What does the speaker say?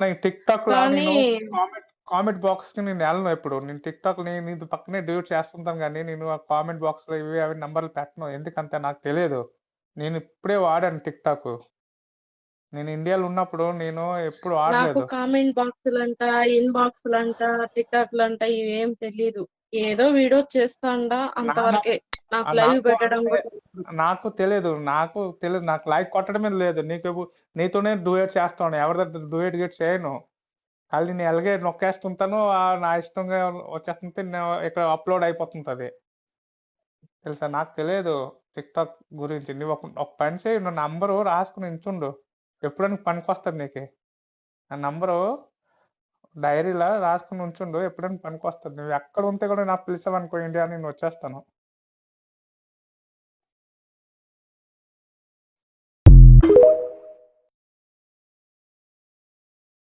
నేను టిక్‌టాక్‌లా కానీ నేను కామెంట్ బాక్స్‌కి నేనెళ్ళను ఎప్పుడు. నేను టిక్‌టాక్ నేను ఇది పక్కనే డ్యూట్ చేస్తుంటాను గానీ, నేను ఆ కామెంట్ బాక్స్‌లో ఇవి అవి నంబర్‌లు పెట్టను. ఎందుకంటే నాకు తెలియదు. నేను ఇప్పుడే వాడాను టిక్‌టాకు. నేను ఇండియాలో ఉన్నప్పుడు నేను ఎప్పుడు నాకు వాడలేదు. కామెంట్ బాక్సులంట, ఇన్‌బాక్సులంట, టిక్‌టాక్‌లంట ఇవేం తెలీదు. ఏదో వీడియోస్ చేస్తాండా నా అంతవరకే. నాకు లైవ్ నాకు పెట్టడం అంటే కూడా తెలీదు. నాకు తెలీదు. నాకు తెలీదు. నాకు లైక్ కొట్టడమే లేదు. నీతోనే డ్యూయెట్ చేస్తాను. ఎవరి దగ్గర డ్యూయెట్ గిట్ చేయను. ఖాళీ నేను ఎలాగే నొక్కేస్తుంటాను. నా ఇష్టంగా వచ్చేస్తుంటే ఇక్కడ అప్‌లోడ్ అయిపోతుంటది. తెలుసా? నాకు తెలియదు టిక్‌టాక్ గురించి. ఒక పని చెయి నా నంబరు రాసుకొని ఉంచుండు. ఎప్పుడైనా పనికొస్తది నీకి. నా నంబరు డైరీలో రాసుకొని ఉంచుండు. ఎప్పుడైనా పనికొస్తది. నువ్వు ఎక్కడ ఉంటే కూడా నాకు పిలిచావనుకో ఇండియా నేనొచ్చేస్తాను.